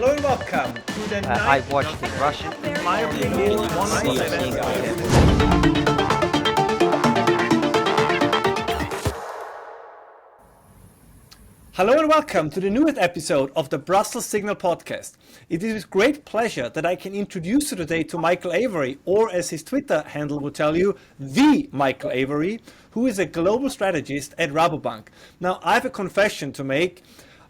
Hello and welcome to the I watched in Russian. my opinion, Hello and welcome to the newest episode of the Brussels Signal podcast. It is with great pleasure that I can introduce you today to Michael Avery, or as his Twitter handle would tell you, the Michael Avery, who is a global strategist at Rabobank. Now, I have a confession to make.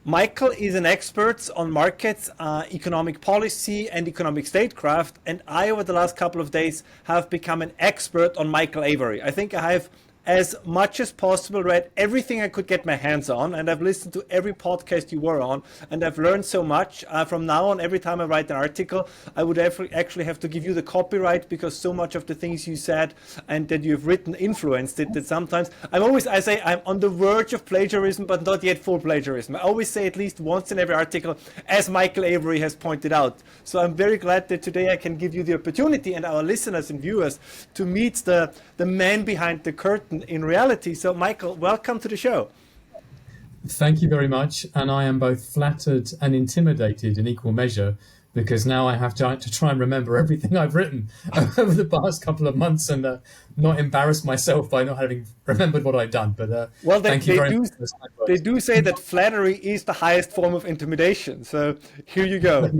Michael is an expert on markets, economic policy and economic statecraft, and I, over the last couple of days, have become an expert on Michael Avery. I think I have, as much as possible, read everything I could get my hands on, and I've listened to every podcast you were on, and I've learned so much. From now on, every time I write an article, I would actually have to give you the copyright, because so much of the things you said and that you've written influenced it, that sometimes I say I'm on the verge of plagiarism, but not yet full plagiarism. I always say at least once in every article, as Michael Avery has pointed out. So I'm very glad that today I can give you the opportunity, and our listeners and viewers, to meet the man behind the curtain in reality. So Michael, welcome to the show. Thank you very much, and I am both flattered and intimidated in equal measure, because now I have to try and remember everything I've written over the past couple of months and not embarrass myself by not having remembered what I've done. But well, thank you very much. They do say that flattery is the highest form of intimidation. So here you go.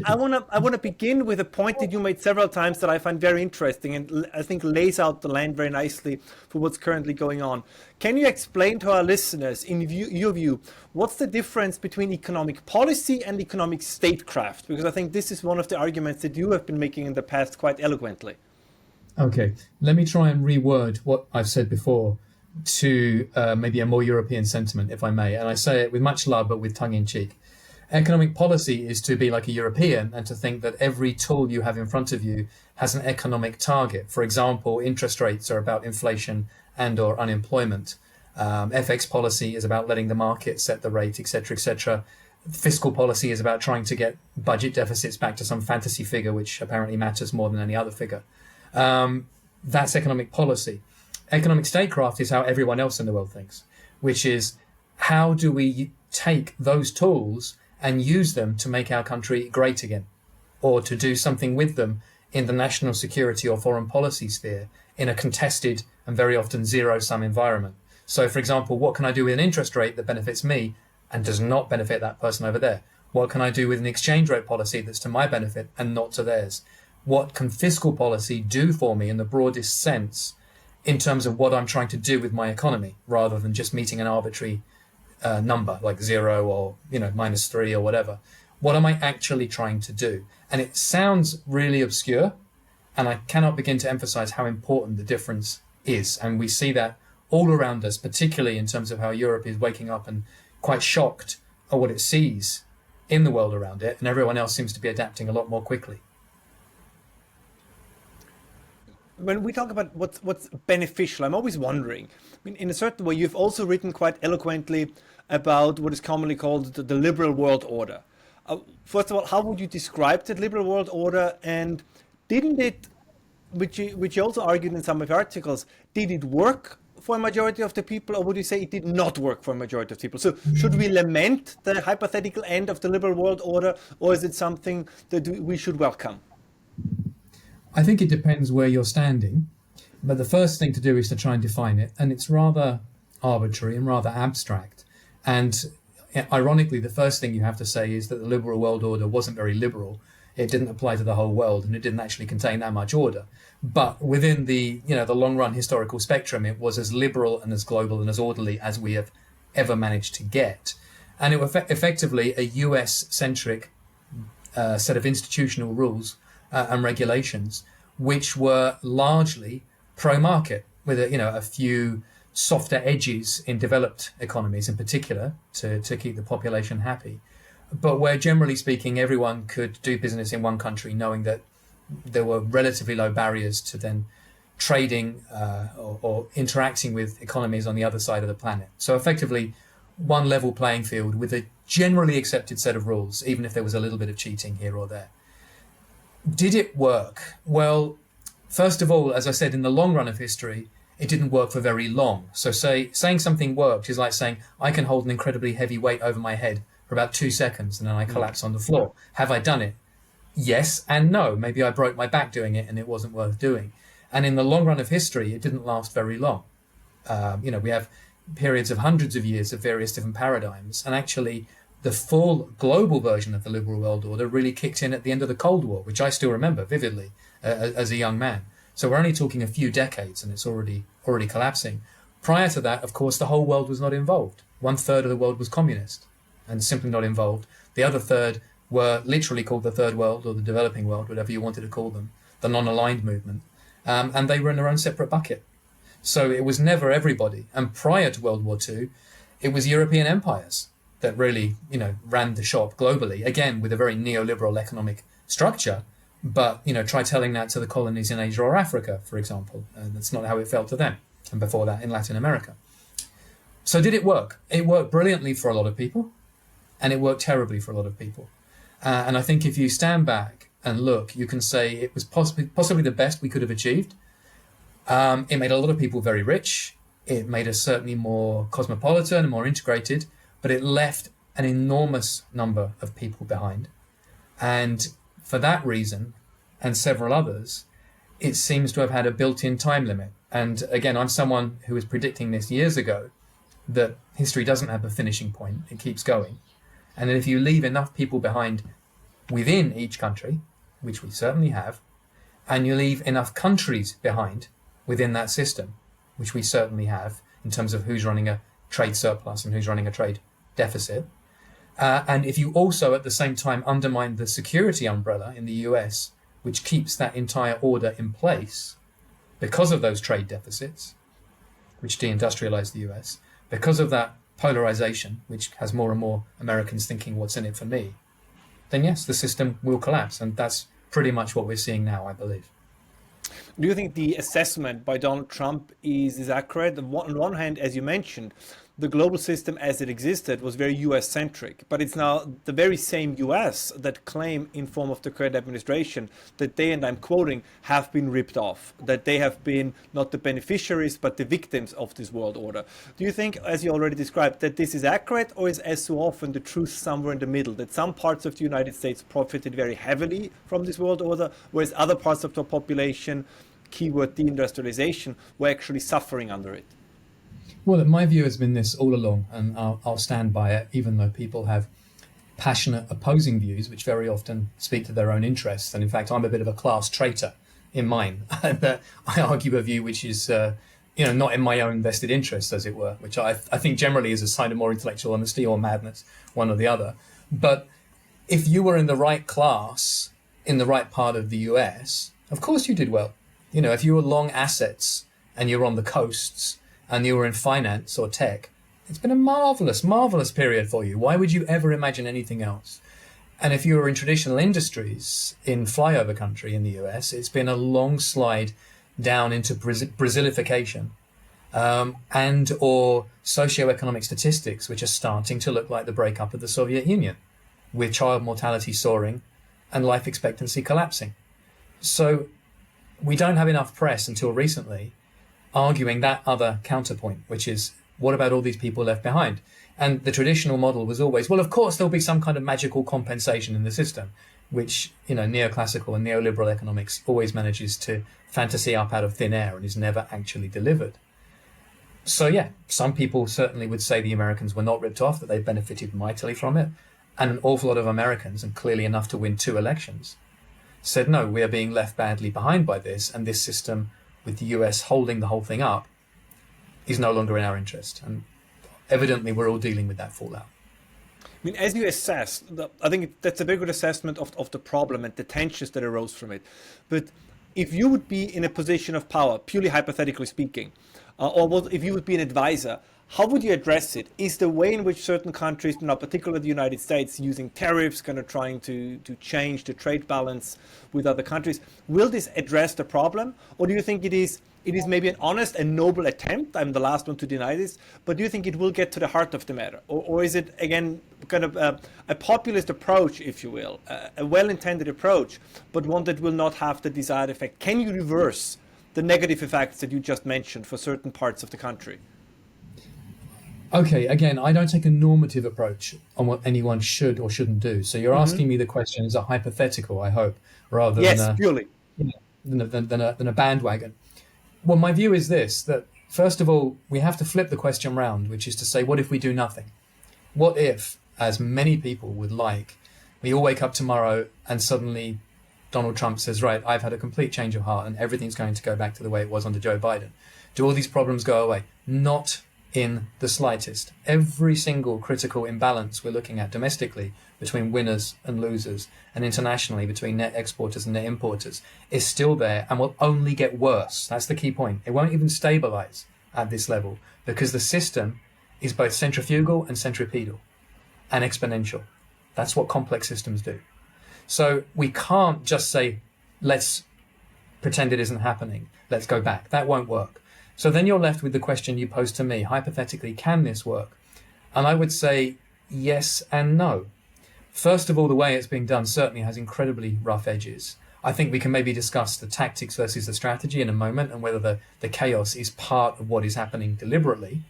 I want to begin with a point that you made several times that I find very interesting and I think lays out the land very nicely for what's currently going on. Can you explain to our listeners, in your view, what's the difference between economic policy and economic statecraft? Because I think this is one of the arguments that you have been making in the past quite eloquently. Okay, let me try and reword what I've said before to maybe a more European sentiment, if I may. And I say it with much love, but with tongue in cheek. Economic policy is to be like a European and to think that every tool you have in front of you has an economic target. For example, interest rates are about inflation and or unemployment. FX policy is about letting the market set the rate, etc., etc. Fiscal policy is about trying to get budget deficits back to some fantasy figure, which apparently matters more than any other figure. That's economic policy. Economic statecraft is how everyone else in the world thinks, which is how do we take those tools and use them to make our country great again, or to do something with them in the national security or foreign policy sphere in a contested and very often zero-sum environment. So, for example, what can I do with an interest rate that benefits me and does not benefit that person over there? What can I do with an exchange rate policy that's to my benefit and not to theirs? What can fiscal policy do for me in the broadest sense in terms of what I'm trying to do with my economy, rather than just meeting an arbitrary number like 0 or -3 or whatever? What am I actually trying to do? And it sounds really obscure, and I cannot begin to emphasize how important the difference is. And we see that all around us, particularly in terms of how Europe is waking up and quite shocked at what it sees in the world around it, and everyone else seems to be adapting a lot more quickly. When we talk about what's beneficial, I'm always wondering, I mean, in a certain way, you've also written quite eloquently about what is commonly called the liberal world order. First of all, how would you describe that liberal world order? And didn't it, which you also argued in some of your articles, did it work for a majority of the people, or would you say it did not work for a majority of people? So should we lament the hypothetical end of the liberal world order, or is it something that we should welcome? I think it depends where you're standing, but the first thing to do is to try and define it, and it's rather arbitrary and rather abstract. And ironically, the first thing you have to say is that the liberal world order wasn't very liberal. It didn't apply to the whole world, and it didn't actually contain that much order. But within the long run historical spectrum, it was as liberal and as global and as orderly as we have ever managed to get. And it was effectively a US-centric set of institutional rules and regulations, which were largely pro-market, with a few softer edges in developed economies in particular to keep the population happy, but where generally speaking everyone could do business in one country, knowing that there were relatively low barriers to then trading or interacting with economies on the other side of the planet. So effectively one level playing field with a generally accepted set of rules, even if there was a little bit of cheating here or there. Did it work? Well, first of all, as I said, in the long run of history, it didn't work for very long. So saying something worked is like saying, I can hold an incredibly heavy weight over my head for about 2 seconds and then I collapse on the floor. Have I done it? Yes and no. Maybe I broke my back doing it and it wasn't worth doing. And in the long run of history, it didn't last very long. We have periods of hundreds of years of various different paradigms. And actually, the full global version of the liberal world order really kicked in at the end of the Cold War, which I still remember vividly as a young man. So we're only talking a few decades and it's already collapsing. Prior to that, of course, the whole world was not involved. 1/3 of the world was communist and simply not involved. The other third were literally called the third world or the developing world, whatever you wanted to call them, the non-aligned movement. And they were in their own separate bucket. So it was never everybody. And prior to World War II, it was European empires that really, ran the shop globally, again, with a very neoliberal economic structure. But, try telling that to the colonies in Asia or Africa, for example. And that's not how it felt to them. And before that, in Latin America. So did it work? It worked brilliantly for a lot of people. And it worked terribly for a lot of people. And I think if you stand back and look, you can say it was possibly the best we could have achieved. It made a lot of people very rich. It made us certainly more cosmopolitan and more integrated, but it left an enormous number of people behind. And for that reason, and several others, it seems to have had a built-in time limit. And again, I'm someone who was predicting this years ago, that history doesn't have a finishing point. It keeps going. And if you leave enough people behind within each country, which we certainly have, and you leave enough countries behind within that system, which we certainly have, in terms of who's running a trade surplus and who's running a trade deficit, and if you also at the same time undermine the security umbrella in the US, which keeps that entire order in place because of those trade deficits, which deindustrialize the US, because of that polarization, which has more and more Americans thinking what's in it for me, then yes, the system will collapse. And that's pretty much what we're seeing now, I believe. Do you think the assessment by Donald Trump is accurate? On one hand, as you mentioned, the global system as it existed was very US-centric, but it's now the very same US that claim in form of the current administration that they, and I'm quoting, have been ripped off, that they have been not the beneficiaries, but the victims of this world order. Do you think, as you already described, that this is accurate, or is as so often the truth somewhere in the middle, that some parts of the United States profited very heavily from this world order, whereas other parts of the population, keyword deindustrialization, were actually suffering under it? Well, my view has been this all along, and I'll stand by it, even though people have passionate opposing views, which very often speak to their own interests. And in fact, I'm a bit of a class traitor in mine, that I argue a view which is, not in my own vested interests, as it were, which I think generally is a sign of more intellectual honesty or madness, one or the other. But if you were in the right class, in the right part of the US, of course you did well. If you were long assets and you were on the coasts, and you were in finance or tech, it's been a marvelous, marvelous period for you. Why would you ever imagine anything else? And if you were in traditional industries in flyover country in the US, it's been a long slide down into Brazilification and or socioeconomic statistics, which are starting to look like the breakup of the Soviet Union, with child mortality soaring and life expectancy collapsing. So we don't have enough press until recently arguing that other counterpoint, which is, what about all these people left behind? And the traditional model was always, well, of course, there'll be some kind of magical compensation in the system, which, neoclassical and neoliberal economics always manages to fantasy up out of thin air and is never actually delivered. So, yeah, some people certainly would say the Americans were not ripped off, that they benefited mightily from it. And an awful lot of Americans, and clearly enough to win 2 elections, said, no, we are being left badly behind by this, and this system, with the US holding the whole thing up, is no longer in our interest. And evidently we're all dealing with that fallout. I mean, as you assess, I think that's a very good assessment of the problem and the tensions that arose from it. But if you would be in a position of power, purely hypothetically speaking, if you would be an advisor, how would you address it? Is the way in which certain countries, now particularly the United States, using tariffs, kind of trying to change the trade balance with other countries, will this address the problem? Or do you think it is maybe an honest and noble attempt? I'm the last one to deny this, but do you think it will get to the heart of the matter? Or is it, again, kind of a populist approach, if you will, a well-intended approach, but one that will not have the desired effect? Can you reverse the negative effects that you just mentioned for certain parts of the country? Okay, again, I don't take a normative approach on what anyone should or shouldn't do. So you're asking me the question as a hypothetical, I hope, rather than Yes, a, purely. you know, than a bandwagon. Well, my view is this, that first of all, we have to flip the question round, which is to say, what if we do nothing? What if, as many people would like, we all wake up tomorrow and suddenly Donald Trump says, right, I've had a complete change of heart and everything's going to go back to the way it was under Joe Biden. Do all these problems go away? Not in the slightest. Every single critical imbalance we're looking at domestically between winners and losers, and internationally between net exporters and net importers, is still there and will only get worse. That's the key point. It won't even stabilize at this level because the system is both centrifugal and centripetal and exponential. That's what complex systems do. So we can't just say, let's pretend it isn't happening. Let's go back. That won't work. So then you're left with the question you posed to me. Hypothetically, can this work? And I would say yes and no. First of all, the way it's being done certainly has incredibly rough edges. I think we can maybe discuss the tactics versus the strategy in a moment and whether the chaos is part of what is happening deliberately,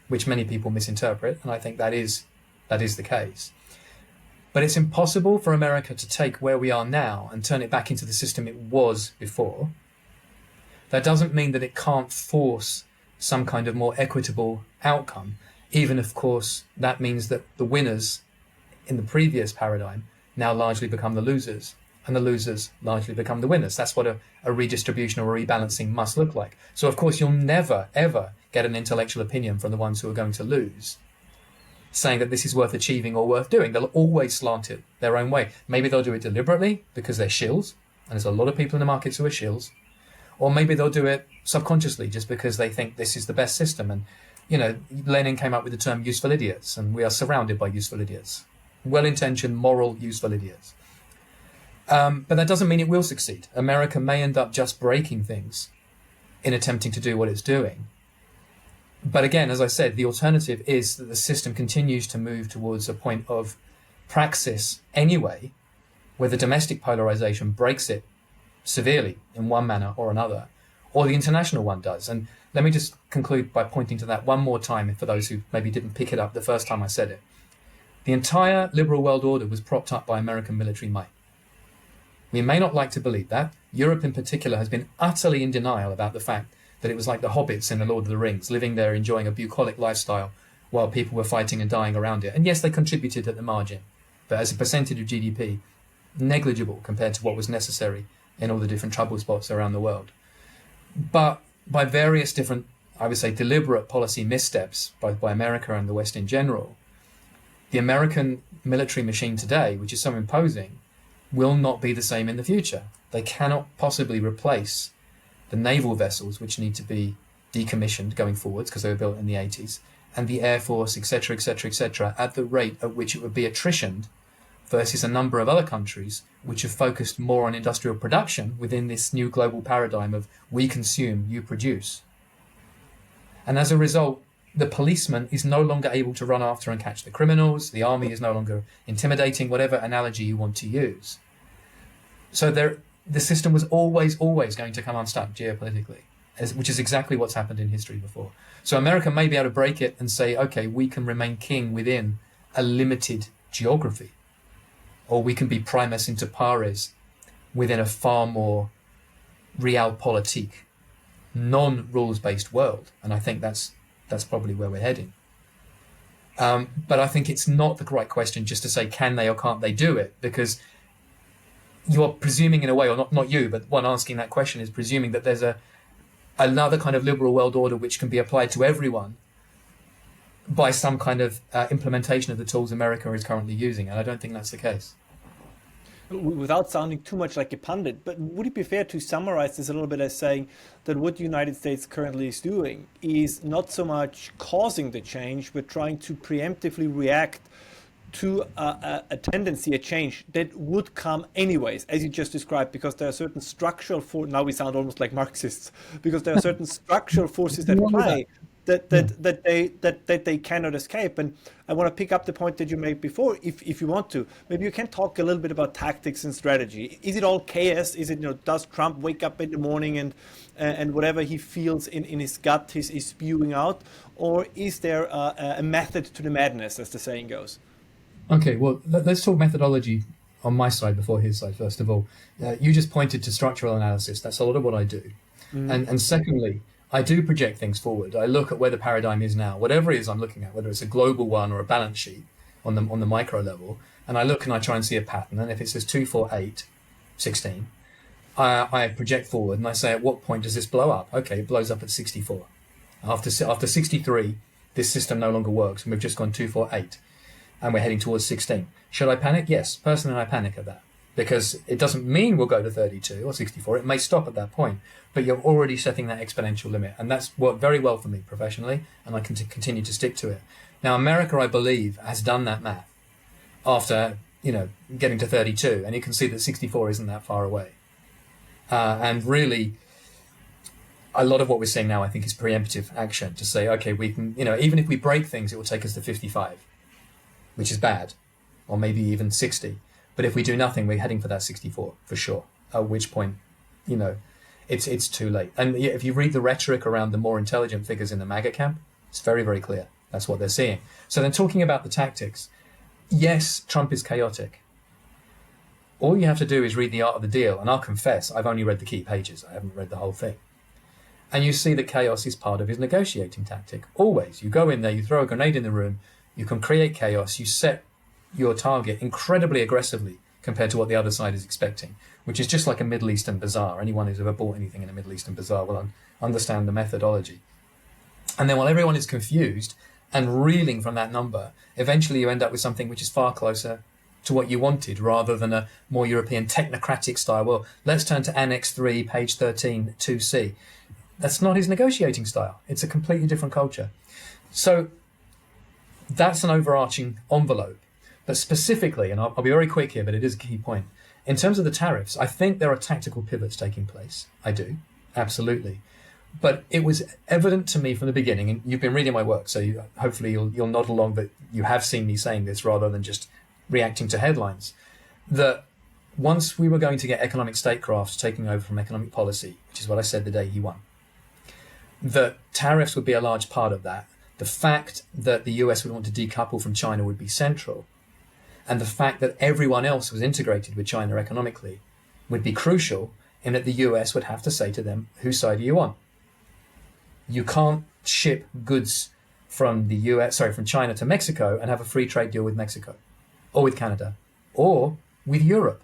which many people misinterpret. And I think that is the case. But it's impossible for America to take where we are now and turn it back into the system it was before. That doesn't mean that it can't force some kind of more equitable outcome, even if, of course, that means that the winners in the previous paradigm now largely become the losers, and the losers largely become the winners. That's what a redistribution or a rebalancing must look like. So, of course, you'll never, ever get an intellectual opinion from the ones who are going to lose saying that this is worth achieving or worth doing. They'll always slant it their own way. Maybe they'll do it deliberately because they're shills, and there's a lot of people in the markets who are shills. Or maybe they'll do it subconsciously just because they think this is the best system. And, you know, Lenin came up with the term useful idiots, and we are surrounded by useful idiots. Well-intentioned, moral, useful idiots. But that doesn't mean it will succeed. America may end up just breaking things in attempting to do what it's doing. But again, as I said, the alternative is that the system continues to move towards a point of praxis anyway, where the domestic polarization breaks it severely in one manner or another, or the international one does. And let me just conclude by pointing to that one more time for those who maybe didn't pick it up the first time I said it. The entire liberal world order was propped up by American military might. We may not like to believe that. Europe in particular has been utterly in denial about the fact that it was like the hobbits in The Lord of the Rings, living there enjoying a bucolic lifestyle while people were fighting and dying around it. And yes, they contributed at the margin, but as a percentage of GDP, negligible compared to what was necessary in all the different trouble spots around the world. But by various different, I would say, deliberate policy missteps by America and the West in general, the American military machine today, which is so imposing, will not be the same in the future. They cannot possibly replace the naval vessels, which need to be decommissioned going forwards because they were built in the 80s, and the Air Force, etc., etc., etc., at the rate at which it would be attritioned versus a number of other countries which have focused more on industrial production within this new global paradigm of we consume, you produce. And as a result, the policeman is no longer able to run after and catch the criminals. The army is no longer intimidating, whatever analogy you want to use. So the system was always going to come unstuck geopolitically, which is exactly what's happened in history before. So America may be able to break it and say, okay, we can remain king within a limited geography, or we can be primus inter pares within a far more realpolitik, non-rules-based world. And I think that's probably where we're heading. But I think it's not the right question just to say, can they or can't they do it? Because you're presuming in a way, or not you, but one asking that question is presuming that there's another kind of liberal world order which can be applied to everyone by some kind of implementation of the tools America is currently using. And I don't think that's the case. Without sounding too much like a pundit, but would it be fair to summarize this a little bit as saying that what the United States currently is doing is not so much causing the change, but trying to preemptively react to a tendency, a change that would come anyways, as you just described, because there are certain structural forces, now we sound almost like Marxists, because there are certain structural forces that apply. that they cannot escape. And I want to pick up the point that you made before, if you want to. Maybe you can talk a little bit about tactics and strategy. Is it all chaos? Is it, does Trump wake up in the morning and whatever he feels in his gut is spewing out, or is there a method to the madness, as the saying goes? Okay, well, let's talk methodology on my side before his side, first of all. You just pointed to structural analysis. That's a lot of what I do. And secondly, I do project things forward. I look at where the paradigm is now, whatever it is I'm looking at, whether it's a global one or a balance sheet on the micro level, and I look and I try and see a pattern. And if it says 2, 4, 8, 16, I project forward and I say, at what point does this blow up? Okay, it blows up at 64. After 63, this system no longer works, and we've just gone 2, 4, 8, and we're heading towards 16. Should I panic? Yes, personally I panic at that, because it doesn't mean we'll go to 32 or 64. It may stop at that point, but you're already setting that exponential limit. And that's worked very well for me professionally, and I can continue to stick to it. Now, America, I believe, has done that math after, getting to 32, and you can see that 64 isn't that far away. And really, a lot of what we're seeing now, I think, is preemptive action to say, okay, we can, even if we break things, it will take us to 55, which is bad, or maybe even 60. But if we do nothing, we're heading for that 64 for sure. At which point, it's too late. And if you read the rhetoric around the more intelligent figures in the MAGA camp, it's very, very clear. That's what they're seeing. So then talking about the tactics, yes, Trump is chaotic. All you have to do is read The Art of the Deal. And I'll confess, I've only read the key pages. I haven't read the whole thing. And you see that chaos is part of his negotiating tactic. Always. You go in there, you throw a grenade in the room, you can create chaos, you set your target incredibly aggressively compared to what the other side is expecting, which is just like a Middle Eastern bazaar. Anyone who's ever bought anything in a Middle Eastern bazaar will understand the methodology. And then while everyone is confused and reeling from that number, eventually you end up with something which is far closer to what you wanted, rather than a more European technocratic style. Well, let's turn to Annex 3, page 13, 2C. That's not his negotiating style. It's a completely different culture. So that's an overarching envelope. But specifically, and I'll be very quick here, but it is a key point, in terms of the tariffs, I think there are tactical pivots taking place. I do, absolutely. But it was evident to me from the beginning, and you've been reading my work, so hopefully you'll nod along that you have seen me saying this rather than just reacting to headlines, that once we were going to get economic statecraft taking over from economic policy, which is what I said the day he won, that tariffs would be a large part of that. The fact that the US would want to decouple from China would be central. And the fact that everyone else was integrated with China economically would be crucial, in that the US would have to say to them, whose side are you on? You can't ship goods from from China to Mexico and have a free trade deal with Mexico or with Canada or with Europe.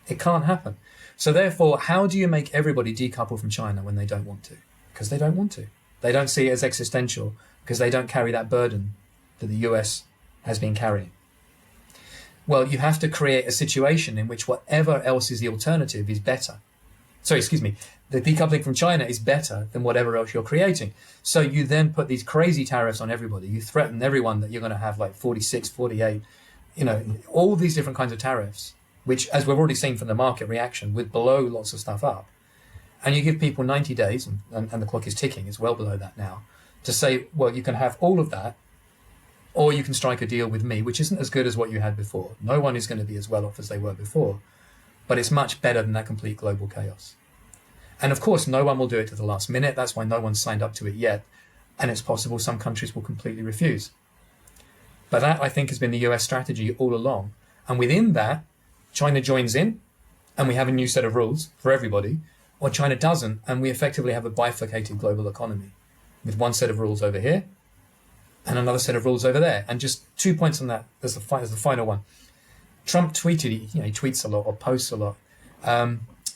It can't happen. So therefore, how do you make everybody decouple from China when they don't want to? Because they don't want to. They don't see it as existential, because they don't carry that burden that the US has been carrying. Well, you have to create a situation in which whatever else is the alternative is better. The decoupling from China is better than whatever else you're creating. So you then put these crazy tariffs on everybody. You threaten everyone that you're going to have like 46, 48, all these different kinds of tariffs, which, as we've already seen from the market reaction, would blow lots of stuff up. And you give people 90 days, and the clock is ticking, it's well below that now, to say, well, you can have all of that, or you can strike a deal with me, which isn't as good as what you had before. No one is going to be as well off as they were before, but it's much better than that complete global chaos. And of course, no one will do it to the last minute. That's why no one's signed up to it yet. And it's possible some countries will completely refuse. But that, I think, has been the US strategy all along. And within that, China joins in, and we have a new set of rules for everybody, or China doesn't, and we effectively have a bifurcated global economy with one set of rules over here and another set of rules over there. And just 2 points on that as the final one. Trump tweeted, he tweets a lot or posts a lot,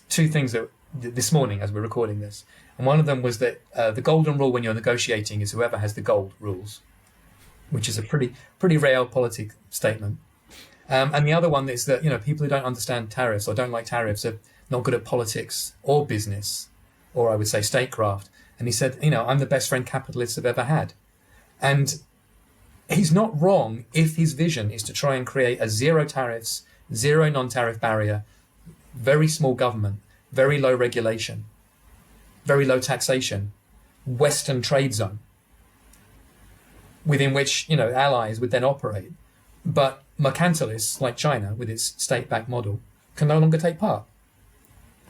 two things that this morning as we're recording this. And one of them was that the golden rule when you're negotiating is whoever has the gold rules, which is a pretty realpolitik statement. And the other one is that, people who don't understand tariffs or don't like tariffs are not good at politics or business, or I would say statecraft. And he said, I'm the best friend capitalists have ever had. And he's not wrong if his vision is to try and create a zero tariffs, zero non-tariff barrier, very small government, very low regulation, very low taxation, Western trade zone. within which, you know, allies would then operate. But mercantilists like China, with its state-backed model, can no longer take part.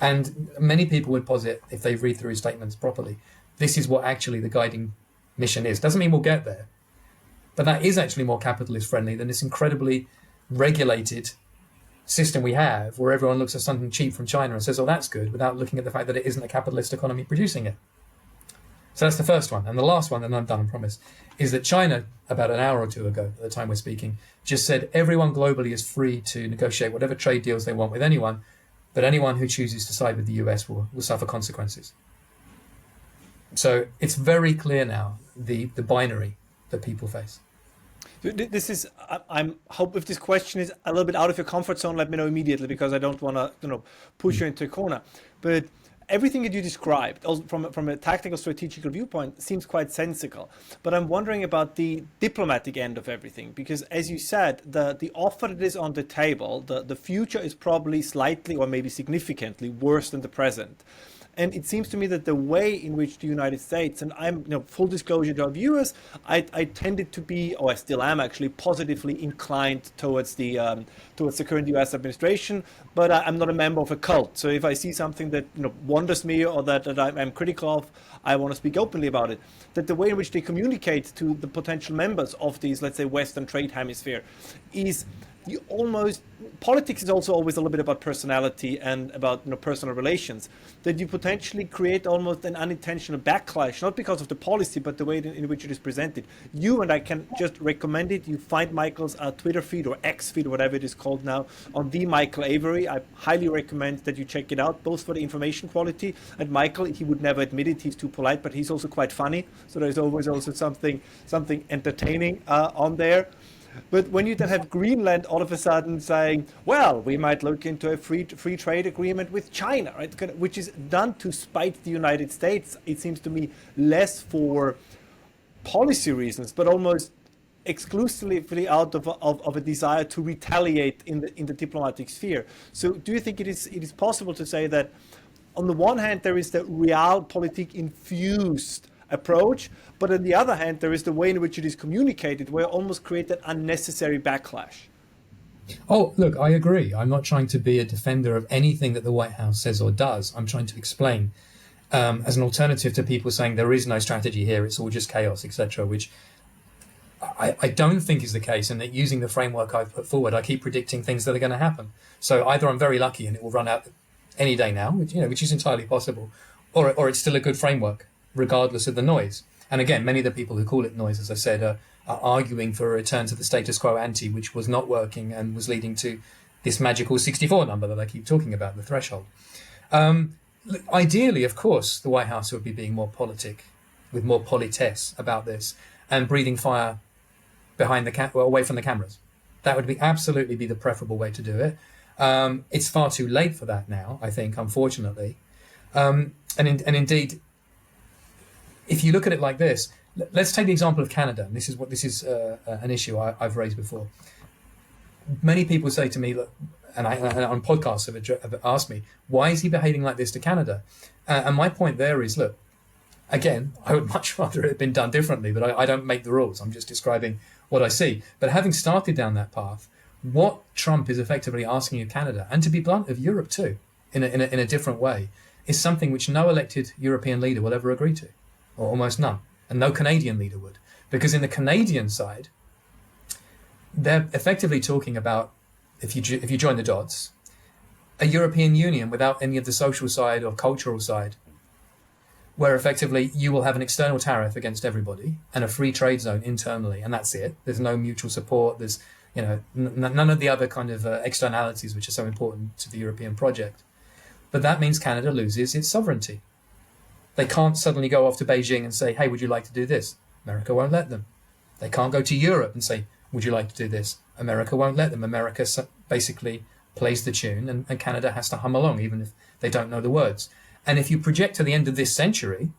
And many people would posit, if they read through his statements properly, this is what actually the guiding mission is. Doesn't mean we'll get there, but that is actually more capitalist friendly than this incredibly regulated system we have, where everyone looks at something cheap from China and says, oh, that's good, without looking at the fact that it isn't a capitalist economy producing it. So that's the first one. And the last one, and I'm done, I promise, is that China, about an hour or two ago, at the time we're speaking, just said everyone globally is free to negotiate whatever trade deals they want with anyone, but anyone who chooses to side with the US will suffer consequences. So it's very clear now, the binary that people face. This is, I hope if this question is a little bit out of your comfort zone, let me know immediately, because I don't want to, push you into a corner. But everything that you described, also from a tactical strategical viewpoint, seems quite sensical. But I'm wondering about the diplomatic end of everything, because as you said, the offer that is on the table, the future is probably slightly or maybe significantly worse than the present. And it seems to me that the way in which the United States, and I'm, full disclosure to our viewers, I tended to be, or I still am actually, positively inclined towards the current U.S. administration, but I'm not a member of a cult. So if I see something that wonders me or that I'm critical of, I want to speak openly about it. That the way in which they communicate to the potential members of these, let's say, Western trade hemisphere, is politics is also always a little bit about personality and about personal relations, that you potentially create almost an unintentional backlash, not because of the policy, but the way in which it is presented. You, and I can just recommend it, you find Michael's Twitter feed or X feed, whatever it is called now, on the Michael Avery. I highly recommend that you check it out, both for the information quality, and Michael, he would never admit it, he's too polite, but he's also quite funny, so there's always also something entertaining on there. But when you then have Greenland all of a sudden saying, well, we might look into a free trade agreement with China, right? Which is done to spite the United States, it seems to me, less for policy reasons, but almost exclusively out of a desire to retaliate in the diplomatic sphere. So do you think it is possible to say that on the one hand there is the realpolitik infused approach, but on the other hand, there is the way in which it is communicated, where it almost create an unnecessary backlash? Oh, look, I agree. I'm not trying to be a defender of anything that the White House says or does. I'm trying to explain as an alternative to people saying there is no strategy here, it's all just chaos, etc., which I don't think is the case, and that using the framework I've put forward, I keep predicting things that are going to happen. So either I'm very lucky and it will run out any day now, which is entirely possible, or it's still a good framework, regardless of the noise. And again, many of the people who call it noise, as I said, are arguing for a return to the status quo ante, which was not working and was leading to this magical 64 number that I keep talking about, the threshold. Ideally, of course, the White House would be being more politic, with more politesse about this, and breathing fire behind away from the cameras. That would absolutely be the preferable way to do it. It's far too late for that now, I think, unfortunately. And indeed, if you look at it like this, let's take the example of Canada. This is an issue I've raised before. Many people say to me, look, and on podcasts have asked me, why is he behaving like this to Canada? And my point there is, look, again, I would much rather it had been done differently, but I don't make the rules. I'm just describing what I see. But having started down that path, what Trump is effectively asking of Canada, and to be blunt, of Europe too, in a different way, is something which no elected European leader will ever agree to, or almost none, and no Canadian leader would. Because in the Canadian side, they're effectively talking about, if you join the dots, a European Union without any of the social side or cultural side, where effectively you will have an external tariff against everybody and a free trade zone internally, and that's it. There's no mutual support. There's none of the other kind of externalities which are so important to the European project. But that means Canada loses its sovereignty. They can't suddenly go off to Beijing and say, hey, would you like to do this? America won't let them. They can't go to Europe and say, would you like to do this? America won't let them. America basically plays the tune, and Canada has to hum along, even if they don't know the words. And if you project to the end of this century,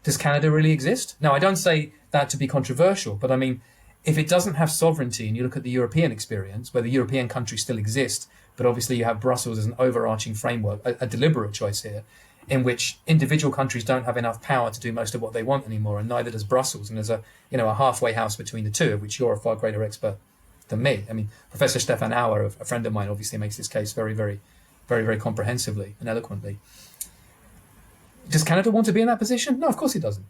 does Canada really exist? Now, I don't say that to be controversial, but I mean, if it doesn't have sovereignty, and you look at the European experience, where the European countries still exist, but obviously you have Brussels as an overarching framework, a deliberate choice here. in which individual countries don't have enough power to do most of what they want anymore, and neither does Brussels. And there's a halfway house between the two, of which you're a far greater expert than me. I mean, Professor Stefan Auer, a friend of mine, obviously makes this case very, very, very, very comprehensively and eloquently. Does Canada want to be in that position? No, of course it doesn't.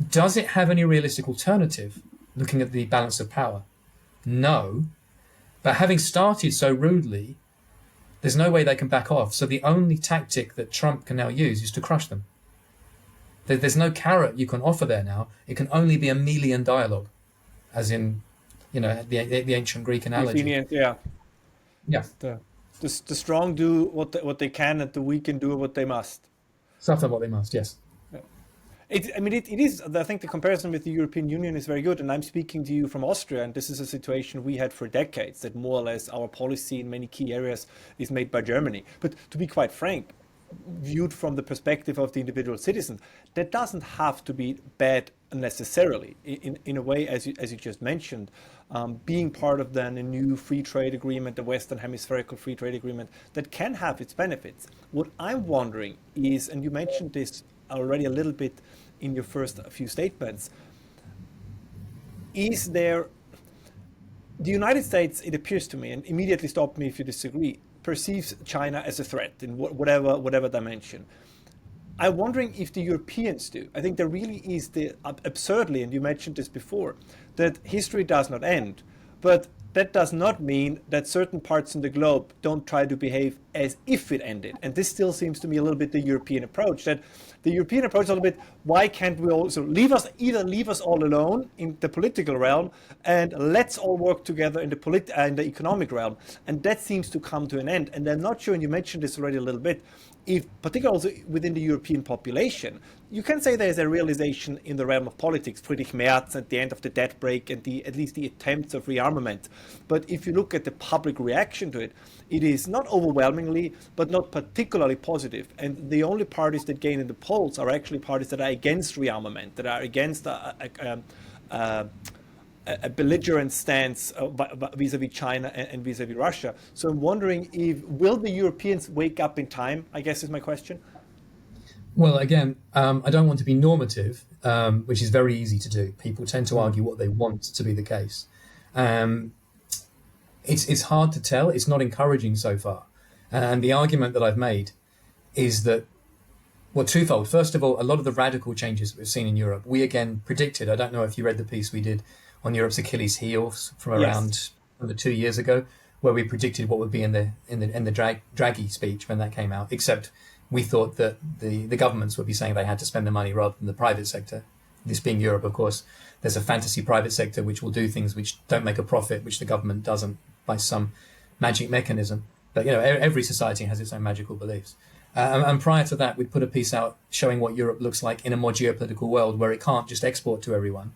Does it have any realistic alternative looking at the balance of power? No. But having started so rudely, there's no way they can back off. So the only tactic that Trump can now use is to crush them. There's no carrot you can offer there now. It can only be a Melian dialogue, as in, the ancient Greek analogy. Convenient, yeah. Yeah. The strong do what they can, and the weak can do what they must. Something what they must, yes. It is. I think the comparison with the European Union is very good, and I'm speaking to you from Austria, and this is a situation we had for decades, that more or less our policy in many key areas is made by Germany. But to be quite frank, viewed from the perspective of the individual citizen, that doesn't have to be bad necessarily. In a way, as you just mentioned, being part of then a new free trade agreement, the Western Hemispherical Free Trade Agreement, that can have its benefits. What I'm wondering is, and you mentioned this already a little bit in your first few statements, is there, the United States, it appears to me, and immediately stop me if you disagree, perceives China as a threat in whatever dimension. I'm wondering if the Europeans do. I think there really is the absurdly, and you mentioned this before, that history does not end, but that does not mean that certain parts in the globe don't try to behave as if it ended. And this still seems to me a little bit the European approach, that the European approach is a little bit, why can't we also leave us all alone in the political realm, and let's all work together in the economic realm. And that seems to come to an end. And I'm not sure, and you mentioned this already a little bit, if particularly also within the European population, you can say there's a realization in the realm of politics, Friedrich Merz at the end of the debt break and at least the attempts of rearmament. But if you look at the public reaction to it, it is not overwhelmingly, but not particularly positive. And the only parties that gain in the polls are actually parties that are against rearmament, that are against a belligerent stance vis-a-vis China and vis-a-vis Russia. So I'm wondering, will the Europeans wake up in time, I guess is my question. Well, again, I don't want to be normative, which is very easy to do. People tend to argue what they want to be the case. It's hard to tell. It's not encouraging so far. And the argument that I've made is that, well, twofold. First of all, a lot of the radical changes that we've seen in Europe, we again predicted. I don't know if you read the piece we did on Europe's Achilles heels from around 2 years ago, where we predicted what would be in the Draghi speech when that came out, except we thought that the governments would be saying they had to spend the money rather than the private sector. This being Europe, of course, there's a fantasy private sector which will do things which don't make a profit, which the government doesn't by some magic mechanism. But, every society has its own magical beliefs. And prior to that, we'd put a piece out showing what Europe looks like in a more geopolitical world where it can't just export to everyone,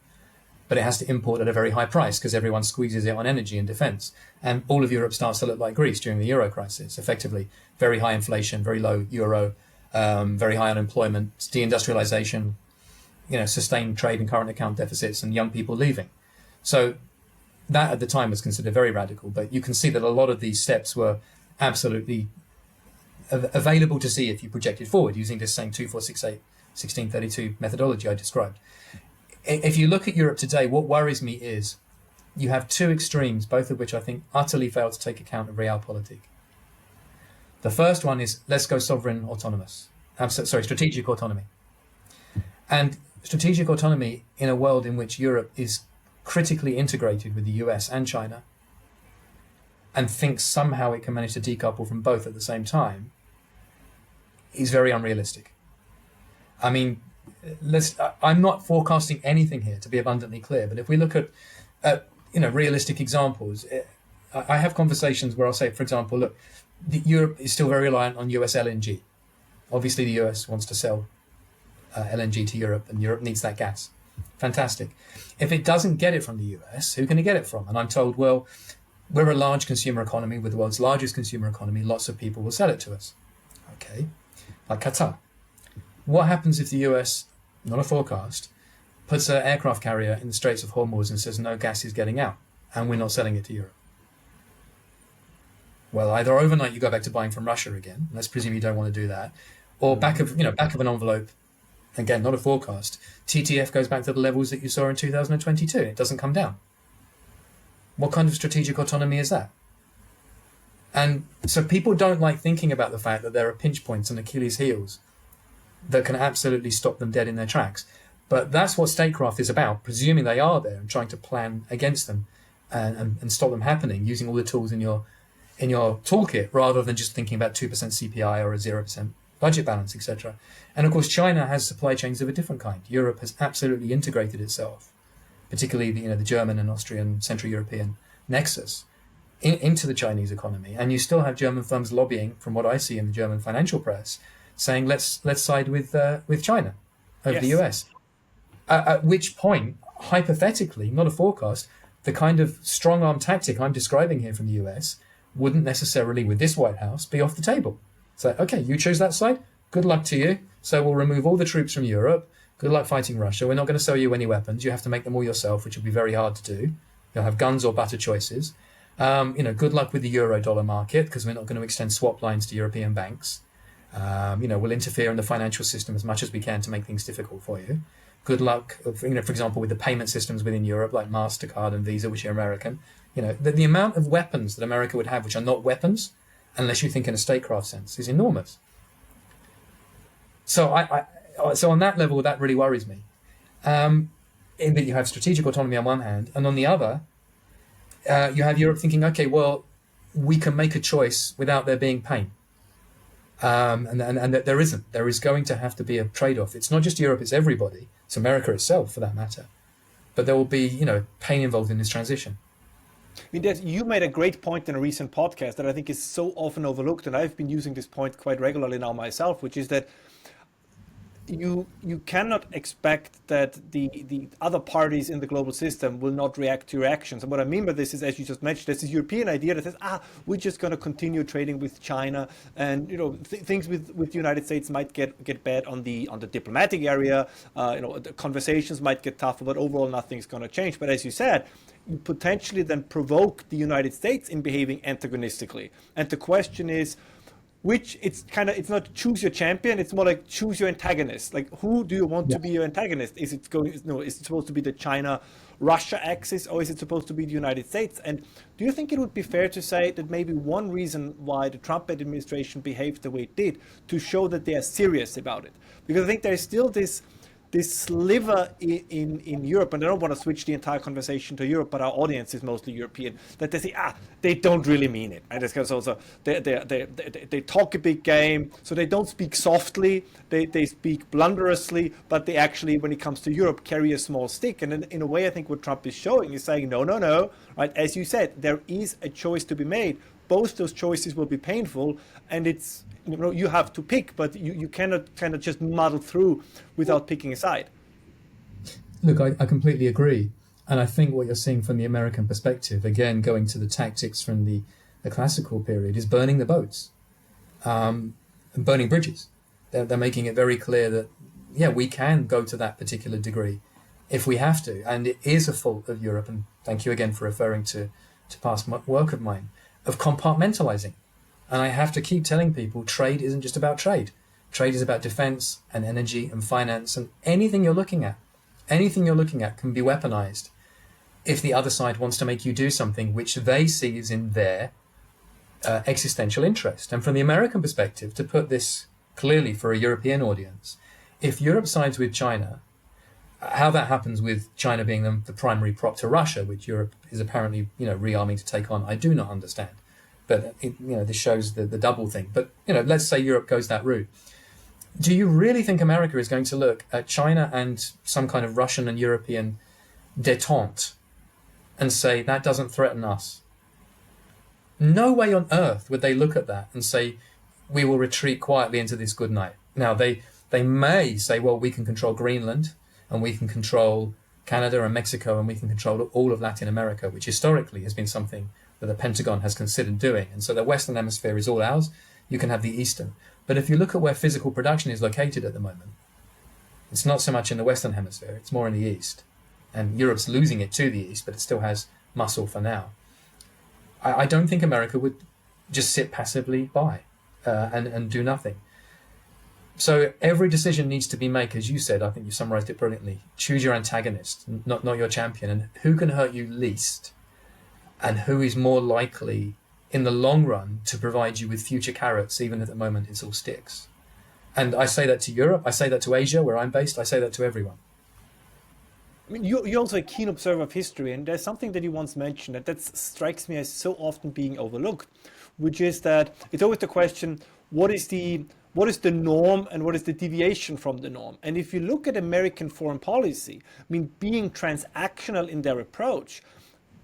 but it has to import at a very high price because everyone squeezes it on energy and defense. And all of Europe starts to look like Greece during the Euro crisis, effectively. Very high inflation, very low euro, very high unemployment, deindustrialization, sustained trade and current account deficits, and young people leaving. So that at the time was considered very radical. But you can see that a lot of these steps were absolutely available to see if you projected forward using this same 2468, 1632 methodology I described. If you look at Europe today, what worries me is you have two extremes, both of which I think utterly fail to take account of realpolitik. The first one is let's go sovereign autonomous. Strategic autonomy. And strategic autonomy in a world in which Europe is critically integrated with the US and China and thinks somehow it can manage to decouple from both at the same time is very unrealistic. I mean, I'm not forecasting anything here, to be abundantly clear, but if we look at realistic examples, I have conversations where I'll say, for example, look, Europe is still very reliant on US LNG. Obviously, the US wants to sell LNG to Europe, and Europe needs that gas. Fantastic. If it doesn't get it from the US, who can it get it from? And I'm told, well, we're a large consumer economy with the world's largest consumer economy. Lots of people will sell it to us. Okay, like Qatar. What happens if the US, not a forecast, puts an aircraft carrier in the Straits of Hormuz and says no gas is getting out and we're not selling it to Europe? Well, either overnight you go back to buying from Russia again, let's presume you don't want to do that, Or back of an envelope, again, not a forecast, TTF goes back to the levels that you saw in 2022. It doesn't come down. What kind of strategic autonomy is that? And so people don't like thinking about the fact that there are pinch points and Achilles heels that can absolutely stop them dead in their tracks. But that's what statecraft is about, presuming they are there and trying to plan against them and stop them happening, using all the tools in your toolkit rather than just thinking about 2% CPI or a 0% budget balance, etc. And of course, China has supply chains of a different kind. Europe has absolutely integrated itself, particularly the German and Austrian Central European nexus into the Chinese economy. And you still have German firms lobbying, from what I see in the German financial press, saying let's side with China over the US. At which point, hypothetically, not a forecast, the kind of strong-arm tactic I'm describing here from the US wouldn't necessarily, with this White House, be off the table. So, okay, you choose that side, good luck to you. So we'll remove all the troops from Europe. Good luck fighting Russia. We're not going to sell you any weapons. You have to make them all yourself, which will be very hard to do. You'll have guns or butter choices. Good luck with the euro-dollar market, because we're not going to extend swap lines to European banks. We'll interfere in the financial system as much as we can to make things difficult for you. Good luck, for example, with the payment systems within Europe, like MasterCard and Visa, which are American. The amount of weapons that America would have, which are not weapons, unless you think in a statecraft sense, is enormous. So so on that level, that really worries me. In that you have strategic autonomy on one hand, and on the other, you have Europe thinking, okay, well, we can make a choice without there being pain. And that there isn't. There is going to have to be a trade-off. It's not just Europe, it's everybody. It's America itself, for that matter. But there will be, pain involved in this transition. You made a great point in a recent podcast that I think is so often overlooked, and I've been using this point quite regularly now myself, which is that you cannot expect that the other parties in the global system will not react to your actions. And what I mean by this is, as you just mentioned, there's this European idea that says, we're just going to continue trading with China, and things with the United States might get bad on the diplomatic area. The conversations might get tougher, but overall nothing's going to change. But as you said, you potentially then provoke the United States in behaving antagonistically. And the question is, it's not choose your champion, it's more like choose your antagonist. Like, who do you want to be your antagonist? Is it supposed to be the China-Russia axis, or is it supposed to be the United States? And do you think it would be fair to say that maybe one reason why the Trump administration behaved the way it did, to show that they are serious about it? Because I think there is still this sliver in Europe, and I don't want to switch the entire conversation to Europe, but our audience is mostly European, that they say, they don't really mean it. And it's also, they talk a big game, so they don't speak softly, they speak blunderously, but they actually, when it comes to Europe, carry a small stick. And in a way, I think what Trump is showing is saying, no, right? As you said, there is a choice to be made. Both those choices will be painful, and it's, you have to pick, but you cannot kind of just muddle through without picking a side. Look, I completely agree. And I think what you're seeing from the American perspective, again, going to the tactics from the classical period, is burning the boats and burning bridges. They're making it very clear that, we can go to that particular degree if we have to. And it is a fault of Europe, and thank you again for referring to past work of mine, of compartmentalizing. And I have to keep telling people, trade isn't just about trade. Trade is about defense and energy and finance, and anything you're looking at can be weaponized if the other side wants to make you do something which they see is in their existential interest. And from the American perspective, to put this clearly for a European audience, if Europe sides with China, how that happens with China being the primary prop to Russia, which Europe is apparently, rearming to take on, I do not understand. But this shows the double thing. But let's say Europe goes that route. Do you really think America is going to look at China and some kind of Russian and European détente and say that doesn't threaten us? No way on earth would they look at that and say we will retreat quietly into this good night. Now they may say, well, we can control Greenland, and we can control Canada and Mexico, and we can control all of Latin America, which historically has been something that the Pentagon has considered doing. And so the Western Hemisphere is all ours. You can have the Eastern. But if you look at where physical production is located at the moment, it's not so much in the Western Hemisphere, it's more in the East. And Europe's losing it to the East, but it still has muscle for now. I don't think America would just sit passively by and do nothing. So every decision needs to be made, as you said, I think you summarized it brilliantly. Choose your antagonist, not your champion, and who can hurt you least, and who is more likely in the long run to provide you with future carrots, even at the moment it's all sticks. And I say that to Europe, I say that to Asia, where I'm based, I say that to everyone. I mean, you're also a keen observer of history, and there's something that you once mentioned that strikes me as so often being overlooked, which is that it's always the question, what is the norm and what is the deviation from the norm? And if you look at American foreign policy, I mean, being transactional in their approach,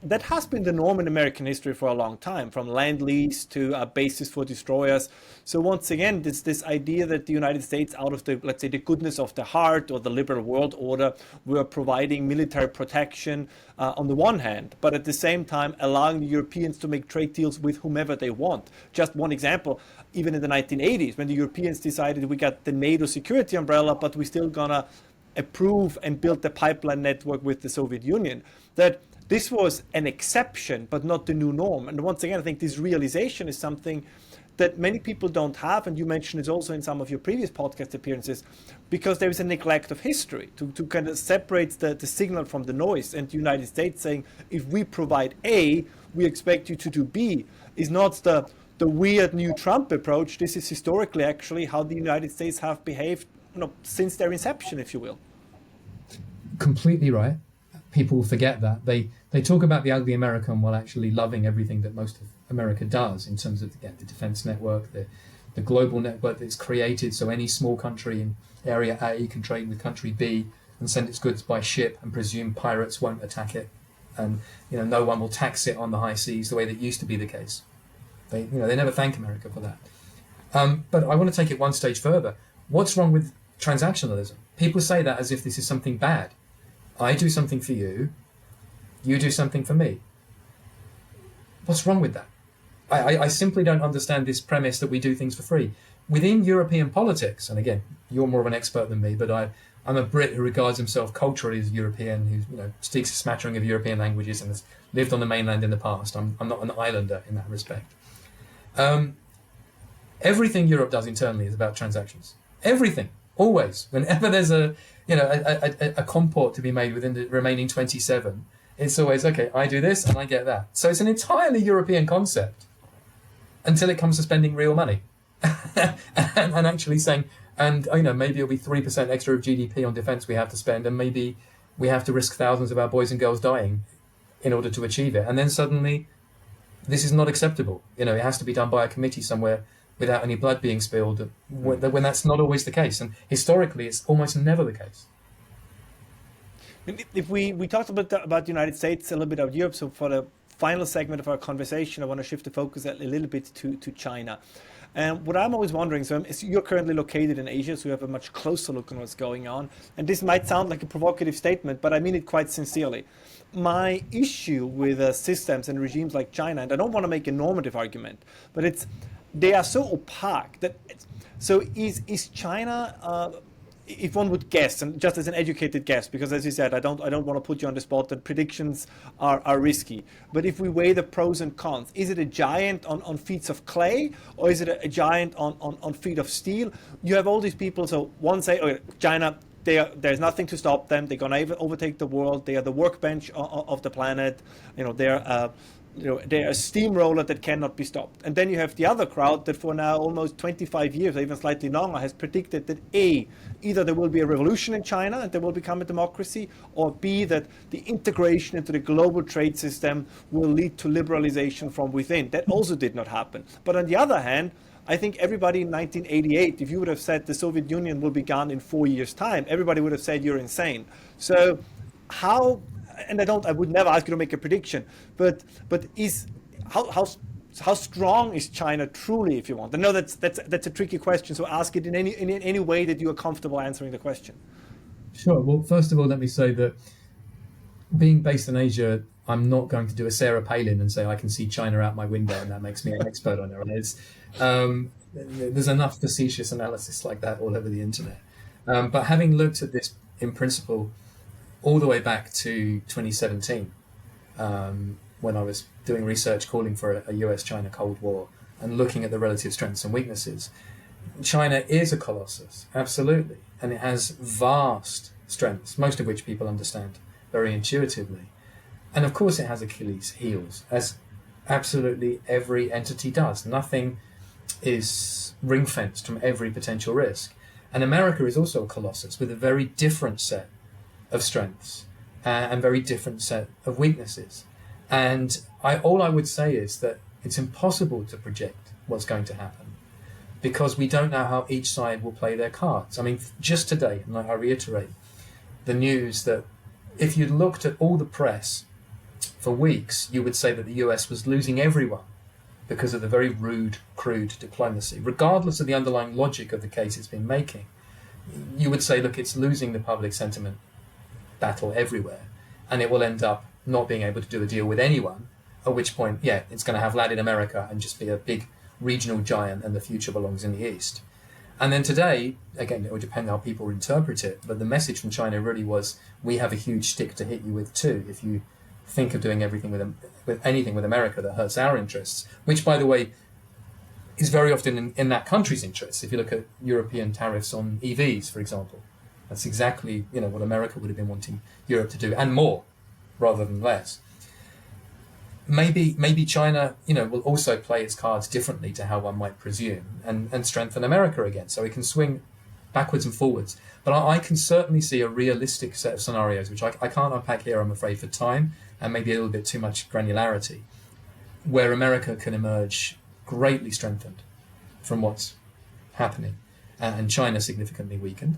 that has been the norm in American history for a long time, from land lease to a basis for destroyers. So once again, this idea that the United States, out of the, let's say, the goodness of the heart or the liberal world order, were providing military protection on the one hand, but at the same time allowing the Europeans to make trade deals with whomever they want. Just one example, even in the 1980s, when the Europeans decided we got the NATO security umbrella, but we're still gonna approve and build the pipeline network with the Soviet Union, that this was an exception, but not the new norm. And once again, I think this realization is something that many people don't have, and you mentioned it also in some of your previous podcast appearances, because there is a neglect of history to kind of separate the signal from the noise. And the United States saying, if we provide A, we expect you to do B, is not the weird new Trump approach. This is historically actually how the United States have behaved, since their inception, if you will. Completely right. People forget that. They talk about the ugly American while actually loving everything that most of America does in terms of the defense network, the global network that's created so any small country in area A can trade with country B and send its goods by ship and presume pirates won't attack it, and no one will tax it on the high seas the way that used to be the case. They never thank America for that. But I want to take it one stage further. What's wrong with transactionalism? People say that as if this is something bad. I do something for you, you do something for me. What's wrong with that? I simply don't understand this premise that we do things for free. Within European politics, and again, you're more of an expert than me, but I'm a Brit who regards himself culturally as European, who speaks a smattering of European languages and has lived on the mainland in the past. I'm not an islander in that respect. Everything Europe does internally is about transactions. Everything. Always. Whenever there's a comport to be made within the remaining 27, it's always, okay, I do this and I get that. So it's an entirely European concept until it comes to spending real money and actually saying, and maybe it'll be 3% extra of GDP on defense we have to spend, and maybe we have to risk thousands of our boys and girls dying in order to achieve it. And then suddenly this is not acceptable. It has to be done by a committee somewhere without any blood being spilled, when that's not always the case. And historically, it's almost never the case. If we talked about the United States, a little bit of Europe, so for the final segment of our conversation, I want to shift the focus a little bit to China. And what I'm always wondering, so you're currently located in Asia, so you have a much closer look on what's going on. And this might sound like a provocative statement, but I mean it quite sincerely. My issue with systems and regimes like China, and I don't want to make a normative argument, but they are so opaque that. So is China? If one would guess, and just as an educated guess, because as you said, I don't want to put you on the spot, that predictions are risky. But if we weigh the pros and cons, is it a giant on feet of clay, or is it a giant on feet of steel? You have all these people. So one say, okay, China, there's nothing to stop them. They're going to overtake the world. They are the workbench of the planet. They're a steamroller that cannot be stopped. And then you have the other crowd that for now almost 25 years, or even slightly longer, has predicted that A, either there will be a revolution in China and they will become a democracy, or B, that the integration into the global trade system will lead to liberalization from within. That also did not happen. But on the other hand, I think everybody in 1988, if you would have said the Soviet Union will be gone in 4 years' time, everybody would have said you're insane. So how, and I would never ask you to make a prediction, but how strong is China truly, if you want? I know that's a tricky question, so ask it in any way that you are comfortable answering the question. Sure. Well, first of all, let me say that being based in Asia, I'm not going to do a Sarah Palin and say I can see China out my window and that makes me an expert on it. There's enough facetious analysis like that all over the internet. But having looked at this in principle all the way back to 2017, when I was doing research calling for a US-China Cold War and looking at the relative strengths and weaknesses, China is a colossus, absolutely, and it has vast strengths, most of which people understand very intuitively. And of course it has Achilles' heels, as absolutely every entity does. Nothing is ring-fenced from every potential risk. And America is also a colossus with a very different set of strengths and very different set of weaknesses. And all I would say is that it's impossible to project what's going to happen because we don't know how each side will play their cards. I mean, just today, and I reiterate, the news that if you looked at all the press for weeks, you would say that the US was losing everyone because of the very rude, crude diplomacy. Regardless of the underlying logic of the case it's been making, you would say, look, it's losing the public sentiment battle everywhere, and it will end up not being able to do a deal with anyone, at which point, yeah, it's going to have Latin America and just be a big regional giant, and the future belongs in the East. And then today, again, it would depend how people interpret it, but the message from China really was, we have a huge stick to hit you with too, if you think of doing everything with anything with America that hurts our interests, which, by the way, is very often in that country's interests. If you look at European tariffs on EVs, for example, that's exactly what America would have been wanting Europe to do, and more, rather than less. Maybe China, will also play its cards differently to how one might presume, and strengthen America again, so it can swing backwards and forwards. But I can certainly see a realistic set of scenarios, which I can't unpack here, I'm afraid, for time, and maybe a little bit too much granularity, where America can emerge greatly strengthened from what's happening, and China significantly weakened.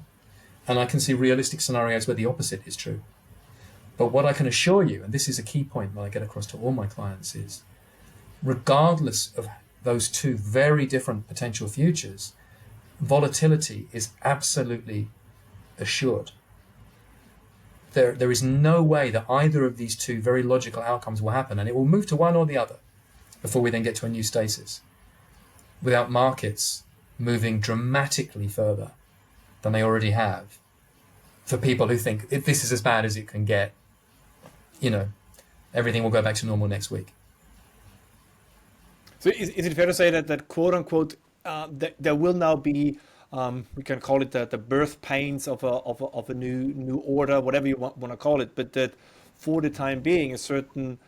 And I can see realistic scenarios where the opposite is true. But what I can assure you, and this is a key point that I get across to all my clients, is regardless of those two very different potential futures, volatility is absolutely assured. There is no way that either of these two very logical outcomes will happen, and it will move to one or the other before we then get to a new stasis, without markets moving dramatically further than they already have. For people who think, if this is as bad as it can get, everything will go back to normal next week. So is it fair to say that quote unquote, there will now be, we can call it the birth pains of a new order, whatever you want to call it, but that for the time being, a certain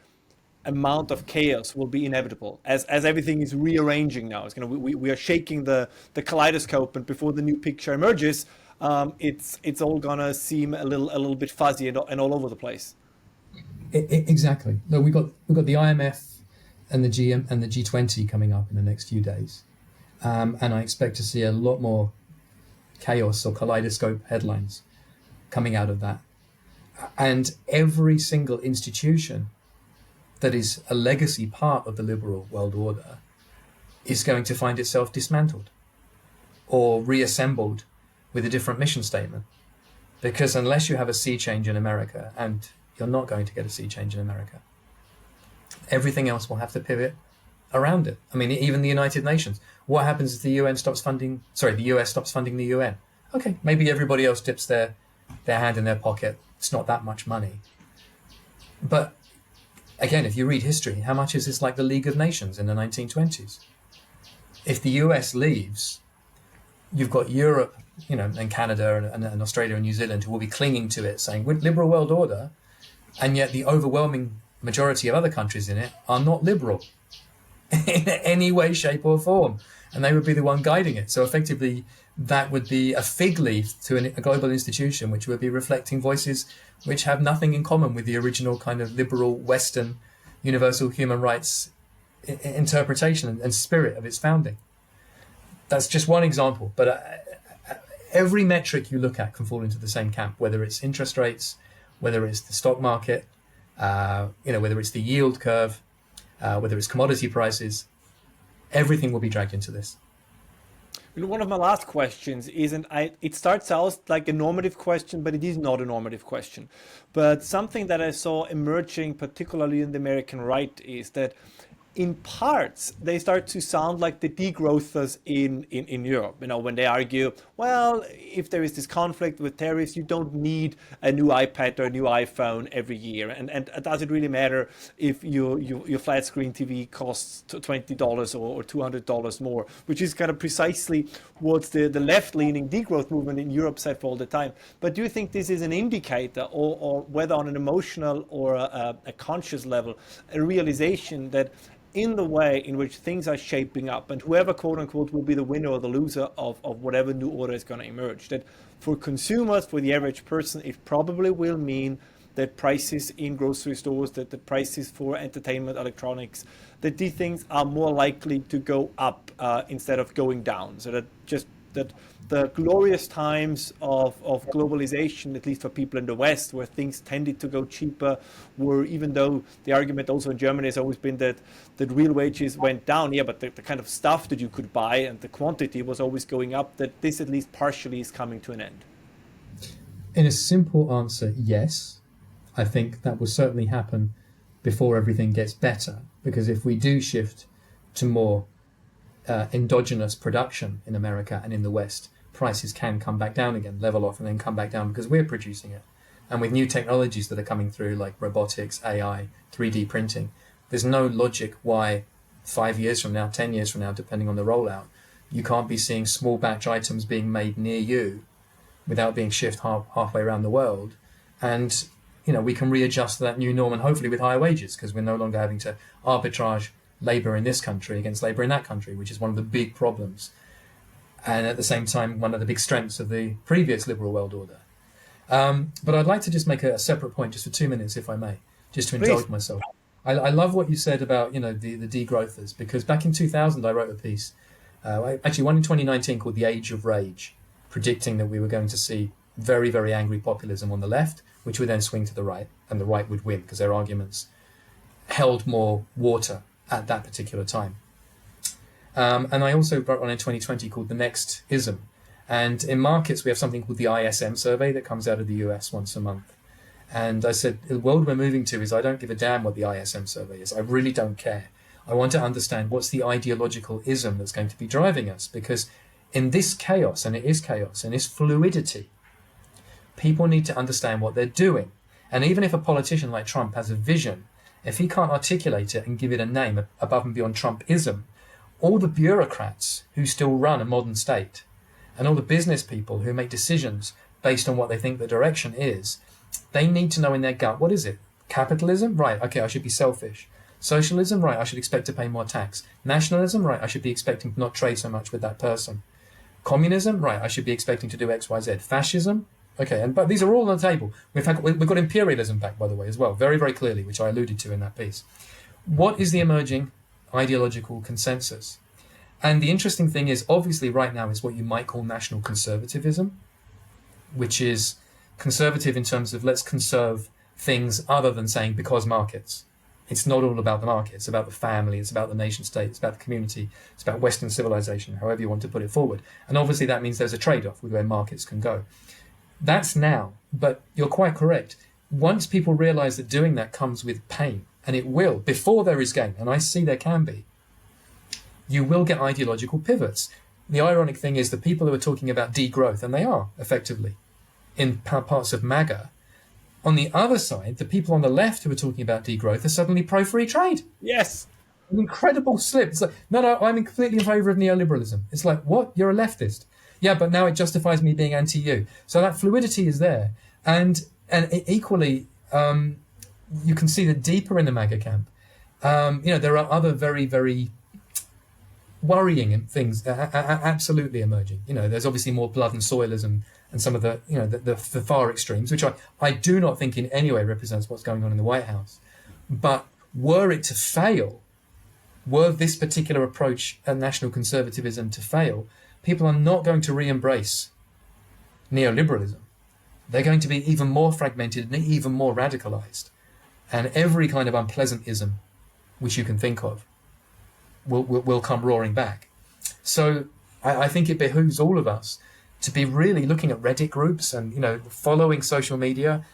amount of chaos will be inevitable as everything is rearranging now. It's we are shaking the kaleidoscope, and before the new picture emerges, it's all gonna seem a little bit fuzzy and all over the place. Exactly. No, we've got the IMF and the GM and the G20 coming up in the next few days, and I expect to see a lot more chaos or kaleidoscope headlines coming out of that. And every single institution that is a legacy part of the liberal world order is going to find itself dismantled or reassembled with a different mission statement. Because unless you have a sea change in America, and you're not going to get a sea change in America, everything else will have to pivot around it. I mean, even the United Nations. What happens if the US stops funding the UN? Okay, maybe everybody else dips their hand in their pocket. It's not that much money. But again, if you read history, how much is this like the League of Nations in the 1920s? If the US leaves, you've got Europe, and Canada and Australia and New Zealand who will be clinging to it, saying, we're liberal world order, and yet the overwhelming majority of other countries in it are not liberal in any way, shape or form. And they would be the one guiding it. So effectively, that would be a fig leaf to a global institution, which would be reflecting voices which have nothing in common with the original kind of liberal Western universal human rights interpretation and spirit of its founding. That's just one example, but every metric you look at can fall into the same camp, whether it's interest rates, whether it's the stock market, whether it's the yield curve, whether it's commodity prices, everything will be dragged into this. One of my last questions it starts out like a normative question, but it is not a normative question. But something that I saw emerging, particularly in the American right, is that in parts, they start to sound like the degrowthers in Europe, when they argue, well, if there is this conflict with tariffs, you don't need a new iPad or a new iPhone every year. And does it really matter if your flat screen TV costs $20 or $200 more, which is kind of precisely what the left-leaning degrowth movement in Europe said for all the time. But do you think this is an indicator, or whether on an emotional or a conscious level, a realization that in the way in which things are shaping up, and whoever quote unquote will be the winner or the loser of whatever new order is going to emerge, that for consumers, for the average person, it probably will mean that prices in grocery stores, that the prices for entertainment, electronics, that these things are more likely to go up instead of going down. So that the glorious times of globalization, at least for people in the West, where things tended to go cheaper, were, even though the argument also in Germany has always been that real wages went down, but the kind of stuff that you could buy and the quantity was always going up, that this at least partially is coming to an end. In a simple answer, yes. I think that will certainly happen before everything gets better, because if we do shift to more endogenous production in America and in the West, prices can come back down again, level off, and then come back down because we're producing it. And with new technologies that are coming through, like robotics, AI, 3D printing, there's no logic why 5 years from now, 10 years from now, depending on the rollout, you can't be seeing small batch items being made near you without being shipped halfway around the world. And we can readjust to that new norm, and hopefully with higher wages, because we're no longer having to arbitrage labour in this country against labour in that country, which is one of the big problems. And at the same time, one of the big strengths of the previous liberal world order. But I'd like to just make a separate point, just for 2 minutes, if I may, just to indulge myself. I love what you said about, the degrowthers, because back in 2000, I wrote a piece, actually one in 2019 called The Age of Rage, predicting that we were going to see very, very angry populism on the left, which would then swing to the right, and the right would win because their arguments held more water at that particular time. And I also wrote one in 2020 called The Next Ism. And in markets, we have something called the ISM survey that comes out of the US once a month. And I said, the world we're moving to is, I don't give a damn what the ISM survey is. I really don't care. I want to understand what's the ideological ism that's going to be driving us. Because in this chaos, and it is chaos, and this fluidity, people need to understand what they're doing. And even if a politician like Trump has a vision, if he can't articulate it and give it a name above and beyond Trumpism, all the bureaucrats who still run a modern state, and all the business people who make decisions based on what they think the direction is, they need to know in their gut, what is it? Capitalism? Right, okay, I should be selfish. Socialism? Right, I should expect to pay more tax. Nationalism? Right, I should be expecting to not trade so much with that person. Communism? Right, I should be expecting to do X, Y, Z. Fascism? Okay, but these are all on the table. We've got imperialism back, by the way, as well, very, very clearly, which I alluded to in that piece. What is the emerging ideological consensus? And the interesting thing is, obviously right now, is what you might call national conservatism, which is conservative in terms of let's conserve things other than saying because markets. It's not all about the market. It's about the family. It's about the nation state. It's about the community. It's about Western civilization, however you want to put it forward. And obviously that means there's a trade-off with where markets can go. That's now, but you're quite correct. Once people realize that doing that comes with pain, and it will, before there is gain, and I see there can be, you will get ideological pivots. The ironic thing is the people who are talking about degrowth, and they are effectively in parts of MAGA, on the other side, the people on the left who are talking about degrowth are suddenly pro-free trade. Yes. An incredible slip. It's like, no, I'm completely in favour of neoliberalism. It's like, what? You're a leftist. Yeah, but now it justifies me being anti-you. So that fluidity is there. And equally, you can see that deeper in the MAGA camp, there are other very, very worrying things absolutely emerging. There's obviously more blood and soilism and some of the, the far extremes, which I do not think in any way represents what's going on in the White House. But were it to fail, were this particular approach at national conservatism to fail, people are not going to re-embrace neoliberalism. They're going to be even more fragmented and even more radicalized. And every kind of unpleasantism which you can think of will come roaring back. So I think it behooves all of us to be really looking at Reddit groups and, following social media,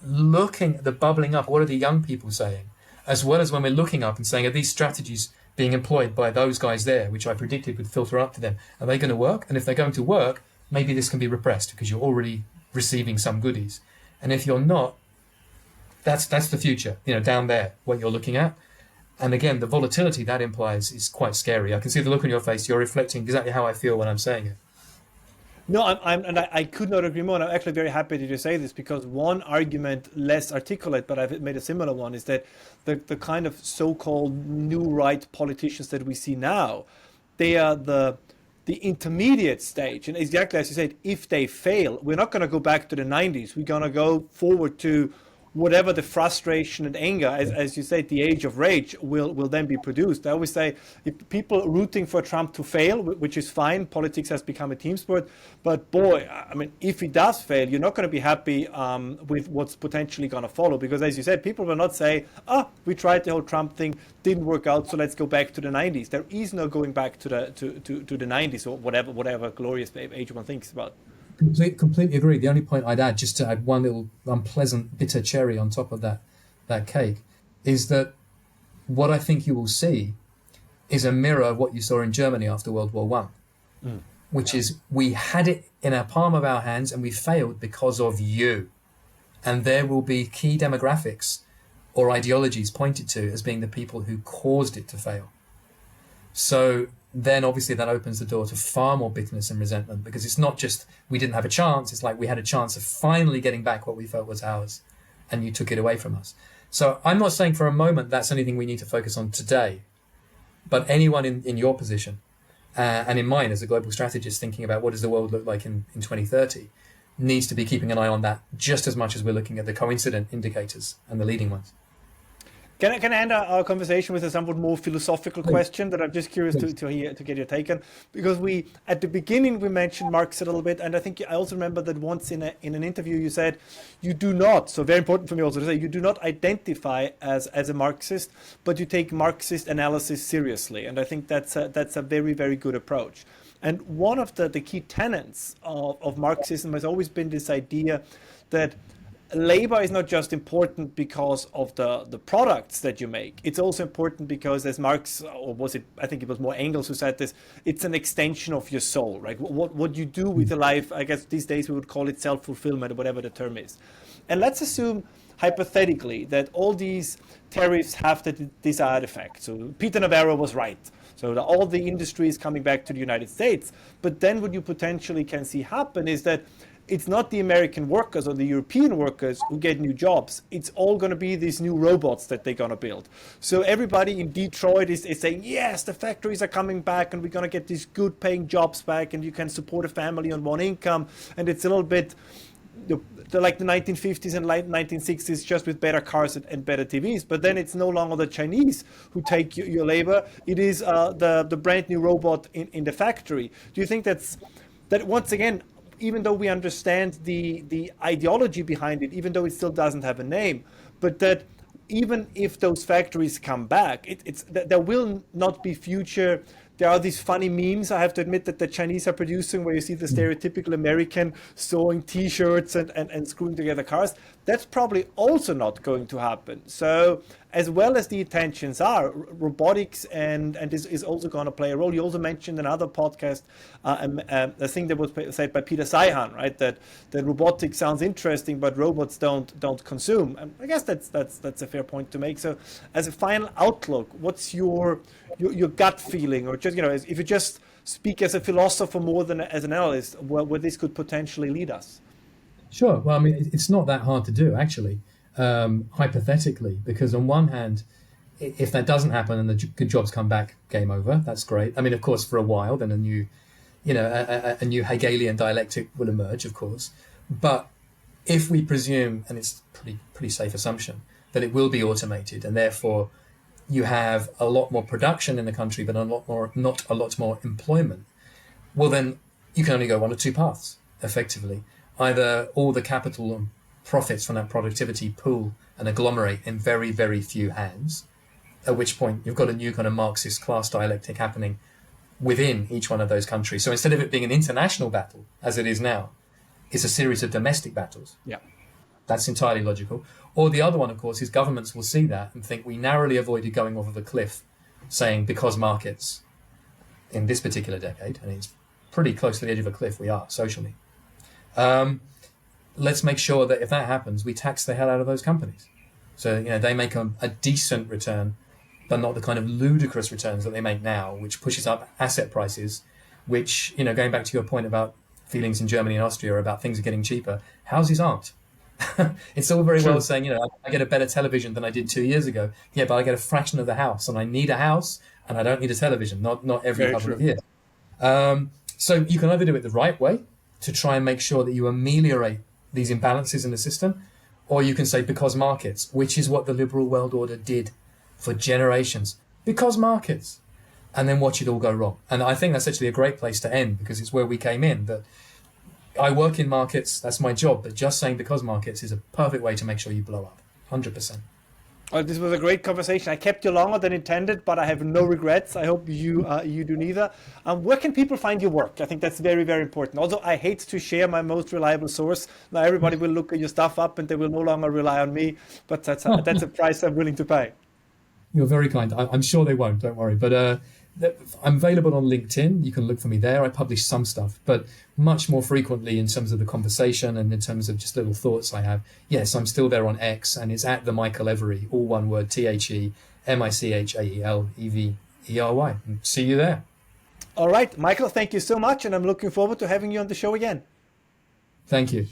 looking at the bubbling up. What are the young people saying? as well as when we're looking up and saying, are these strategies being employed by those guys there, which I predicted would filter up to them? Are they going to work? And if they're going to work, maybe this can be repressed because you're already receiving some goodies. And if you're not, that's the future, down there, what you're looking at. And again, the volatility that implies is quite scary. I can see the look on your face. You're reflecting exactly how I feel when I'm saying it. No, I could not agree more. And I'm actually very happy that you say this, because one argument, less articulate, but I've made a similar one, is that the kind of so-called new right politicians that we see now, they are the intermediate stage. And exactly as you said, if they fail, we're not going to go back to the 90s. We're going to go forward to whatever the frustration and anger, as you said, the age of rage will then be produced. I always say, if people rooting for Trump to fail, which is fine, politics has become a team sport, but boy, I mean, if he does fail, you're not going to be happy with what's potentially going to follow, because as you said, people will not say, we tried the whole Trump thing, didn't work out, so let's go back to the 90s. There is no going back to the 90s or whatever glorious age one thinks about. Completely agree. The only point I'd add, just to add one little unpleasant bitter cherry on top of that cake, is that what I think you will see is a mirror of what you saw in Germany after World War One, which is we had it in our palm of our hands and we failed because of you. And there will be key demographics or ideologies pointed to as being the people who caused it to fail. So then obviously that opens the door to far more bitterness and resentment, because it's not just we didn't have a chance, it's like we had a chance of finally getting back what we felt was ours and you took it away from us. So I'm not saying for a moment that's anything we need to focus on today, but anyone in your position and in mine as a global strategist thinking about what does the world look like in 2030 needs to be keeping an eye on that just as much as we're looking at the coincident indicators and the leading ones. Can I end our conversation with a somewhat more philosophical question that I'm just curious to get your take on? Because at the beginning we mentioned Marx a little bit, and I think I also remember that once in an interview you said you do not, so very important for me also to say, you do not identify as a Marxist, but you take Marxist analysis seriously, and I think that's a very, very good approach. And one of the key tenets of Marxism has always been this idea that labor is not just important because of the products that you make. It's also important because, as Marx, or was it, I think it was more Engels who said this, it's an extension of your soul, right? What you do with your life, I guess these days we would call it self-fulfillment, or whatever the term is. And let's assume, hypothetically, that all these tariffs have the desired effect. So Peter Navarro was right. So all the industry is coming back to the United States. But then what you potentially can see happen is that it's not the American workers or the European workers who get new jobs. It's all going to be these new robots that they're going to build. So everybody in Detroit is saying, yes, the factories are coming back and we're going to get these good paying jobs back and you can support a family on one income. And it's a little bit like the 1950s and late 1960s, just with better cars and better TVs. But then it's no longer the Chinese who take your labor. It is the brand new robot in the factory. Do you think that once again, even though we understand the ideology behind it, even though it still doesn't have a name, but that even if those factories come back, there will not be future. There are these funny memes, I have to admit, that the Chinese are producing, where you see the stereotypical American sewing T-shirts and screwing together cars. That's probably also not going to happen. So as well as the intentions are, robotics and this is also going to play a role. You also mentioned another podcast, a thing that was said by Peter Seihan, right? That robotics sounds interesting, but robots don't consume. And I guess that's a fair point to make. So as a final outlook, what's your gut feeling, or just, if you just speak as a philosopher more than as an analyst, where this could potentially lead us? Sure. Well, I mean, it's not that hard to do, actually, hypothetically, because on one hand, if that doesn't happen and the good jobs come back, game over. That's great. I mean, of course, for a while, then a new Hegelian dialectic will emerge, of course. But if we presume, and it's pretty safe assumption, that it will be automated, and therefore you have a lot more production in the country, but not a lot more employment, well, then you can only go one of two paths, effectively. Either all the capital and profits from that productivity pool and agglomerate in very, very few hands, at which point you've got a new kind of Marxist class dialectic happening within each one of those countries. So instead of it being an international battle, as it is now, it's a series of domestic battles. Yeah. That's entirely logical. Or the other one, of course, is governments will see that and think we narrowly avoided going off of a cliff, saying because markets in this particular decade, and it's pretty close to the edge of a cliff we are socially. Let's make sure that if that happens, we tax the hell out of those companies. So, they make a decent return, but not the kind of ludicrous returns that they make now, which pushes up asset prices, which, going back to your point about feelings in Germany and Austria about things are getting cheaper, houses aren't. It's all very well saying, I get a better television than I did 2 years ago. Yeah, but I get a fraction of the house, and I need a house, and I don't need a television, not every couple of years. So you can either do it the right way to try and make sure that you ameliorate these imbalances in the system, or you can say because markets, which is what the liberal world order did for generations, because markets, and then watch it all go wrong. And I think that's actually a great place to end, because it's where we came in. That I work in markets, that's my job, but just saying because markets is a perfect way to make sure you blow up, 100%. Well, this was a great conversation. I kept you longer than intended, but I have no regrets. I hope you do neither. Where can people find your work? I think that's very, very important. Also, I hate to share my most reliable source. Now everybody will look at your stuff up and they will no longer rely on me, but that's a price I'm willing to pay. You're very kind. I'm sure they won't, don't worry. But I'm available on LinkedIn. You can look for me there. I publish some stuff, but much more frequently in terms of the conversation and in terms of just little thoughts I have. Yes, I'm still there on X, and it's at the Michael Every, all one word, TheMichaelEvery. See you there. All right, Michael, thank you so much, and I'm looking forward to having you on the show again. Thank you.